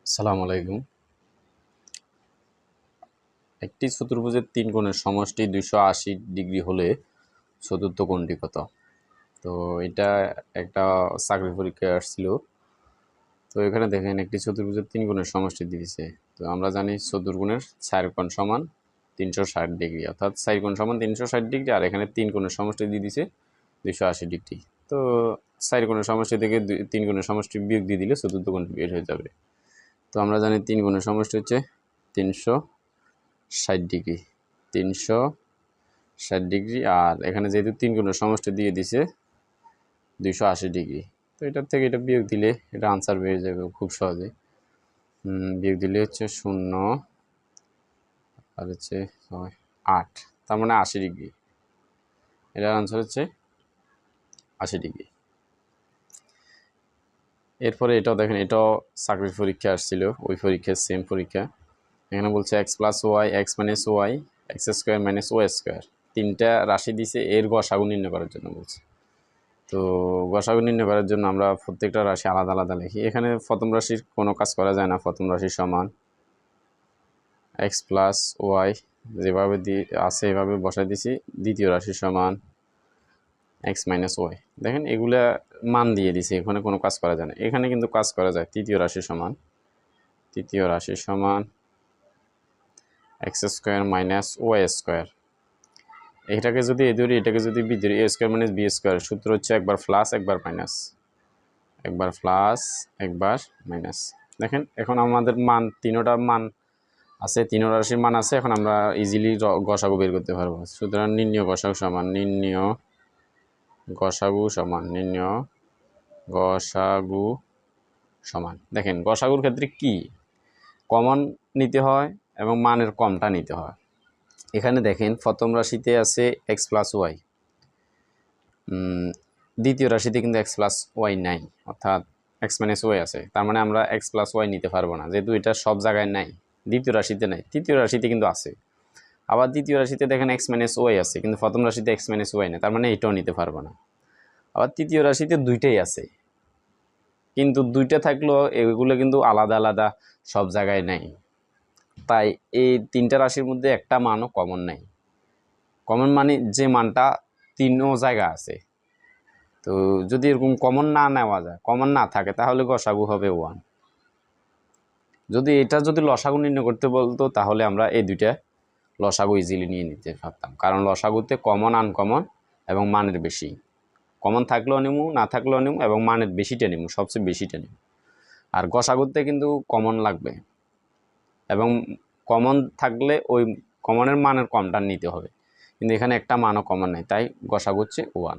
আসসালামু আলাইকুম। একটি চতুর্ভুজের তিন কোণের সমষ্টি 280 ডিগ্রি হলে চতুর্থ কোণটি কত? তো এটা একটা চাকরির পরীক্ষায় আসছিল। তো এখানে দেখেন একটি চতুর্ভুজের তিন কোণের সমষ্টি দিয়েছে। তো আমরা জানি চতুর্গুণের 4 কোণ সমান 360 ডিগ্রি, অর্থাৎ 4 কোণ সমান 360 ডিগ্রি, আর এখানে তিন কোণের সমষ্টি দিয়ে দিয়েছে 280 ডিগ্রি। তো 4 কোণের সমষ্টি থেকে তিন কোণের সমষ্টি বিয়োগ দিয়ে দিলে চতুর্থ কোণটি বের হয়ে যাবে। তো আমরা জানি তিন কোণের সমষ্টি হচ্ছে 360 ডিগ্রি, 360 ডিগ্রি, আর এখানে যেহেতু তিন কোণের সমষ্টি দিয়ে দিছে 280 ডিগ্রি। তো এটার থেকে এটা বিয়োগ দিলে এটা আনসার বেরিয়ে যাবে খুব সহজে। বিয়োগ দিলে হচ্ছে 0 আর হচ্ছে 8, তার মানে 80 ডিগ্রি। এটার আনসার হচ্ছে 80 ডিগ্রি। এরপরে এটাও দেখেন, এটাও চাকরির পরীক্ষা আসছিল, ওই পরীক্ষার সেম পরীক্ষা। এখানে বলছে X plus Y, X minus Y, X square minus Y square, তিনটা রাশি দিছে, এর গসাগু নির্ণয় করার জন্য বলছে। তো গসাগু নির্ণয় করার জন্য আমরা প্রত্যেকটা রাশি আলাদা আলাদা লিখি। এখানে প্রথম রাশির কোনো কাজ করা যায় না। প্রথম রাশি সমান এক্স প্লাস ওয়াই, যেভাবে আছে এভাবে বসাই দিছি। দ্বিতীয় রাশি সমান এক্স মাইনাস ওয়াই, দেখেন এগুলা মান দিয়ে দিছি, এখানে কোনো কাজ করা যায় না। এখানে কিন্তু কাজ করা যায়। তৃতীয় রাশি সমান X square minus Y square. এটাকে যদি এ ধরি, এটাকে যদি বি ধরি, A square minus B square, সূত্র হচ্ছে একবার প্লাস একবার মাইনাস, একবার প্লাস একবার মাইনাস। দেখেন এখন আমাদের মান তিনোটা মান আছে, তিনো রাশির মান আছে। এখন আমরা ইজিলি গসাগু বের করতে পারবো। সুতরাং নির্ণয় গসাগু সমান দেখেন গসাগুর ক্ষেত্রে কি কমন নিতে হয় এবং মানের কমটা নিতে হয়। এখানে দেখেন প্রথম রাশিতে আছে এক্স প্লাস ওয়াই, দ্বিতীয় রাশিতে কিন্তু এক্স প্লাস ওয়াই নাই, অর্থাৎ এক্স মাইনাস ওয়াই আছে। তার মানে আমরা এক্স প্লাস ওয়াই নিতে পারবো না, যেহেতু এটা সব জায়গায় নাই। দ্বিতীয় রাশিতে নাই, তৃতীয় রাশিতে কিন্তু আছে। আবার দ্বিতীয় রাশিতে দেখেন এক্স মাইনাস ওয়াই আছে, কিন্তু প্রথম রাশিতে এক্স মাইনাস ওয়াই নেই, তার মানে এটাও নিতে পারবো না। আবার তৃতীয় রাশিতে দুইটাই আছে, কিন্তু দুইটা থাকলেও এগুলো কিন্তু আলাদা আলাদা সব জায়গায় নাই। তাই এই তিনটা রাশির মধ্যে একটা মানও কমন নাই। কমন মানে যে মানটা তিনও জায়গা আছে। তো যদি এরকম কমন না নেওয়া যায়, কমন না থাকে, তাহলে গসাগু হবে 1। যদি এটা যদি লসাগু নির্ণয় করতে বলতো, তাহলে আমরা এই দুইটা লসাগু ইজিলি নিয়ে নিতে পারতাম, কারণ লসাগুতে কমন আনকমন এবং মানের বেশি। কমন থাকলেও নিমু, না থাকলেও নিমু, এবং মানের বেশিটা নিমু, সবচেয়ে বেশিটা নিমু। আর গসাগুতে কিন্তু কমন লাগবে, এবং কমন থাকলে ওই কমনের মানের কমটা নিতে হবে, কিন্তু এখানে একটা মানও কমন নেই, তাই গসাগু হচ্ছে 1।